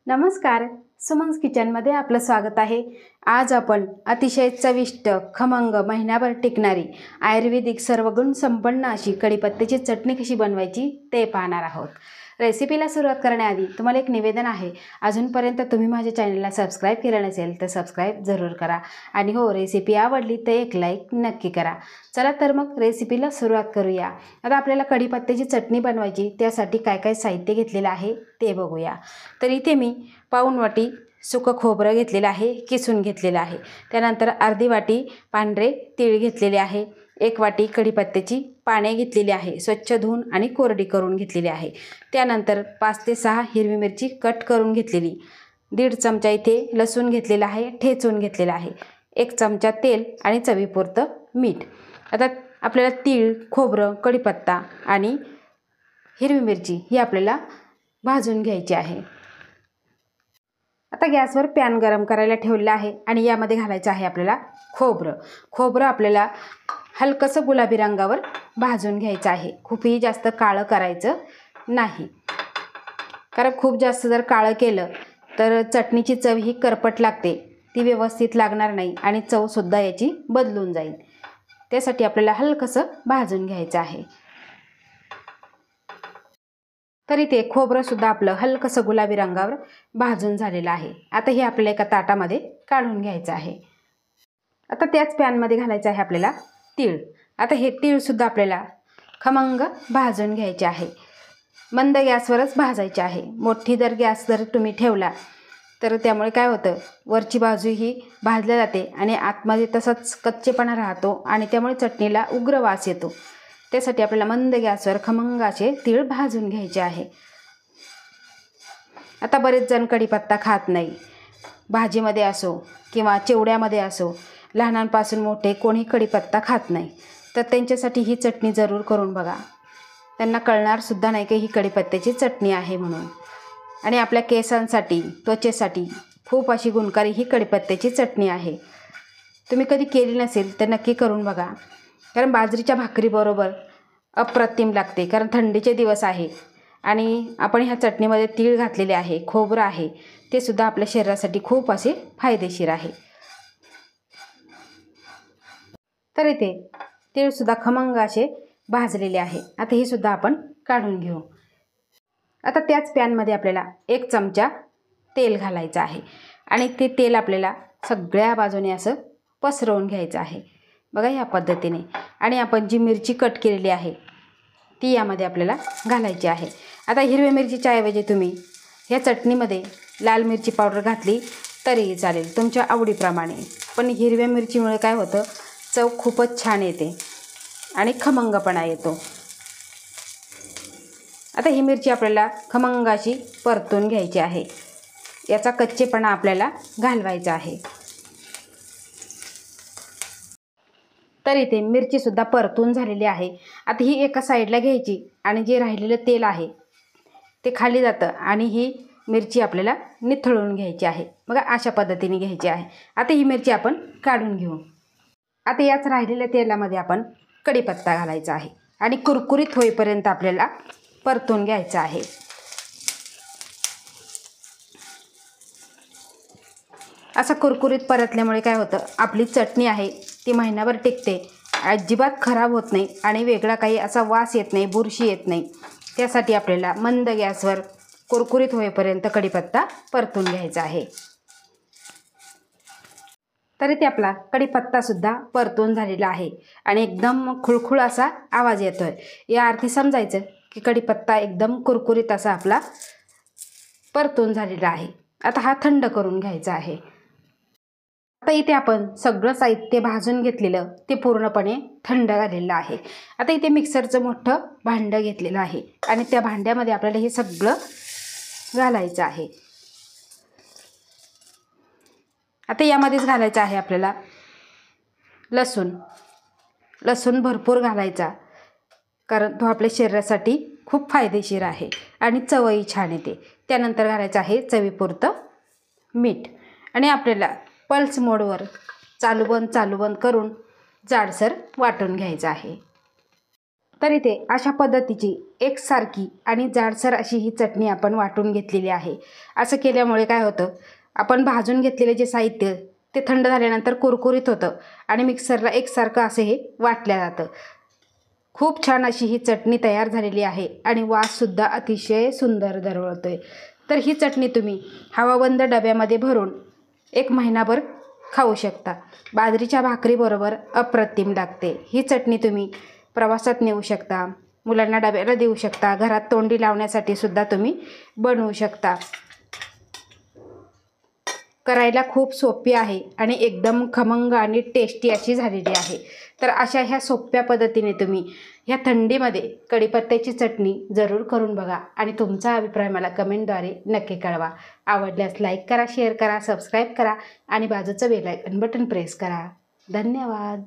नमस्कार, सुमन्स किचनमध्ये आपलं स्वागत आहे। आज आपण अतिशय चविष्ट, खमंग, महिनाभर टिकणारी आयुर्वेदिक सर्वगुण संपन्न अशी कढीपत्त्याची चटणी कशी बनवायची ते पाहणार आहोत। रेसिपीला सुरुवात करण्याआधी तुम्हाला एक निवेदन आहे, अजूनपर्यंत तुम्ही माझ्या चॅनलला सबस्क्राइब केलं नसेल तर सबस्क्राइब जरूर करा आणि हो, रेसिपी आवडली तर एक लाईक नक्की करा। चला तर मग रेसिपीला सुरुवात करूया। आता आपल्याला कढीपत्त्याची चटणी बनवायची, त्यासाठी काय काय साहित्य घेतलेलं आहे ते बघूया। तर इथे मी पाऊण वाटी सुकं खोबरं घेतलेलं आहे, किसून घेतलेलं आहे। त्यानंतर अर्धी वाटी पांढरे तीळ घेतलेले आहे, 1 वाटी कढीपत्त्याची पाने घेतलेली आहे, स्वच्छ धुवून आणि कोरडी करून घेतलेली आहे। त्यानंतर 5 ते 6 हिरवी मिरची कट करून घेतलेली, 1.5 चमचा इथे लसूण घेतलेला आहे, ठेचून घेतलेला आहे, 1 चमचा तेल आणि चवीपुरतं मीठ। आता आपल्याला तीळ, खोबरं, कढीपत्ता आणि हिरवी मिरची ही आपल्याला भाजून घ्यायची आहे। आता गॅसवर पॅन गरम करायला ठेवलेला आहे आणि यामध्ये घालायचं आहे आपल्याला खोबरं। खोबरं आपल्याला हलकसं गुलाबी रंगावर भाजून घ्यायचं आहे, खूपही जास्त काळं करायचं नाही, कारण खूप जास्त जर काळं केलं तर चटणीची चव ही करपट लागते, ती व्यवस्थित लागणार नाही आणि चवसुद्धा याची बदलून जाईल। त्यासाठी आपल्याला हलकसं भाजून घ्यायचं आहे। तरी ते खोबरंसुद्धा आपलं हलकसं गुलाबी रंगावर भाजून झालेलं आहे। आता हे आपल्याला एका ताटामध्ये काढून घ्यायचं आहे। आता त्याच पॅनमध्ये घालायचं आहे आपल्याला तीळ। आता हे तीळसुद्धा आपल्याला खमंग भाजून घ्यायचे आहे, मंद गॅसवरच भाजायचे आहे। मोठी गॅस जर तुम्ही ठेवला तर त्यामुळे काय होतं, वरची बाजू ही भाजल्या जाते आणि आतमध्ये तसाच कच्चेपणा राहतो आणि त्यामुळे चटणीला उग्र वास येतो। त्यासाठी आपल्याला मंद गॅसवर खमंग असे तीळ भाजून घ्यायचे आहे। आता बरेच जण कढीपत्ता खात नाही, भाजीमध्ये असो किंवा चिवड्यामध्ये असो, लहानांपासून मोठे कोणी कढीपत्ता खात नाही, तर त्यांच्यासाठी ही चटणी जरूर करून बघा। त्यांना कळणार सुद्धा नाही की ही कढीपत्त्याची चटणी आहे म्हणून। आणि आपल्या केसांसाठी, त्वचेसाठी खूप अशी गुणकारी ही कढीपत्त्याची चटणी आहे। तुम्ही कधी केली नसेल तर नक्की करून बघा, कारण बाजरीच्या भाकरीबरोबर अप्रतिम लागते। कारण थंडीचे दिवस आहे आणि आपण ह्या चटणीमध्ये तीळ घातलेले आहे, खोबरं आहे, ते सुद्धा आपल्या शरीरासाठी खूप असे फायदेशीर आहे। तर इथे तीळसुद्धा खमंग असे भाजलेले आहे। आता हे सुद्धा आपण काढून घेऊ। आता त्याच पॅनमध्ये आपल्याला 1 चमचा तेल घालायचं आहे आणि ते तेल आपल्याला सगळ्या बाजूने असं पसरवून घ्यायचं आहे, बघा ह्या पद्धतीने। आणि आपण जी मिरची कट केलेली आहे ती यामध्ये आपल्याला घालायची आहे। आता हिरव्या मिरचीच्या ऐवजी तुम्ही ह्या चटणीमध्ये लाल मिरची पावडर घातली तरीही चालेल, तुमच्या आवडीप्रमाणे, पण हिरव्या मिरचीमुळे काय होतं, चव खूपच छान येते आणि खमंगपणा येतो। आता ही मिरची आपल्याला खमंग अशी परतून घ्यायची आहे, याचा कच्चेपणा आपल्याला घालवायचा आहे। तर इथे मिरचीसुद्धा परतून झालेली आहे। आता ही एका साईडला घ्यायची आणि जे राहिलेलं तेल आहे ते खाली जातं आणि ही मिरची आपल्याला निथळून घ्यायची आहे, बघा अशा पद्धतीने घ्यायची आहे। आता ही मिरची आपण काढून घेऊ। आता याच राहिलेल्या तेलामध्ये आपण कढीपत्ता घालायचा आहे आणि कुरकुरीत होईपर्यंत आपल्याला परतून घ्यायचं आहे। असं कुरकुरीत परतल्यामुळे काय होतं, आपली चटणी आहे ती महिनाभर टिकते, अजिबात खराब होत नाही आणि वेगळा काही असा वास येत नाही, बुरशी येत नाही। त्यासाठी आपल्याला मंद गॅसवर कुरकुरीत होईपर्यंत कढीपत्ता परतून घ्यायचा आहे। तरी ते आपला कढीपत्तासुद्धा परतून झालेला आहे आणि एकदम खुळखुळ असा आवाज येतोय, या अर्थी समजायचं की कढीपत्ता एकदम कुरकुरीत असा आपला परतून झालेला आहे। आता हा थंड करून घ्यायचा आहे। आता इथे आपण सगळं साहित्य भाजून घेतलेलं ते पूर्णपणे थंड झालेलं आहे। आता इथे मिक्सरचं मोठं भांडं घेतलेलं आहे आणि त्या भांड्यामध्ये आपल्याला हे सगळं घालायचं आहे। आता यामध्येच घालायचं आहे आपल्याला लसूण। लसूण भरपूर घालायचा, कारण तो आपल्या शरीरासाठी खूप फायदेशीर आहे आणि चवही छान येते। त्यानंतर घालायचं आहे चवीपुरतं मीठ आणि आपल्याला पल्स मोडवर चालू बंद करून जाडसर वाटून घ्यायचं आहे। तर इथे अशा पद्धतीची एकसारखी आणि जाडसर अशी ही चटणी आपण वाटून घेतलेली आहे। असं केल्यामुळे काय होतं, आपण भाजून घेतलेले जे साहित्य ते थंड झाल्यानंतर कुरकुरीत होतं आणि मिक्सरला एकसारखं असं हे वाटलं जातं। खूप छान अशी ही चटणी तयार झालेली आहे आणि वाससुद्धा अतिशय सुंदर दरवळतोय। तर ही चटणी तुम्ही हवाबंद डब्यामध्ये भरून 1 महिनाभर खाऊ शकता। बाजरीच्या भाकरीबरोबर अप्रतिम लागते। ही चटणी तुम्ही प्रवासात नेऊ शकता, मुलांना डब्याला देऊ शकता, घरात तोंडी लावण्यासाठी सुद्धा तुम्ही बनवू शकता। करायला खूप सोपी आहे आणि एकदम खमंग आणि टेस्टी अशी झालेली आहे। तर अशा ह्या सोप्या पद्धतीने तुम्ही ह्या थंडीमध्ये कढीपत्त्याची चटणी जरूर करून बघा आणि तुमचा अभिप्राय मला कमेंटद्वारे नक्की कळवा। आवडल्यास लाईक करा, शेअर करा, सबस्क्राईब करा आणि बाजूचं बेल आयकॉन बटन प्रेस करा। धन्यवाद।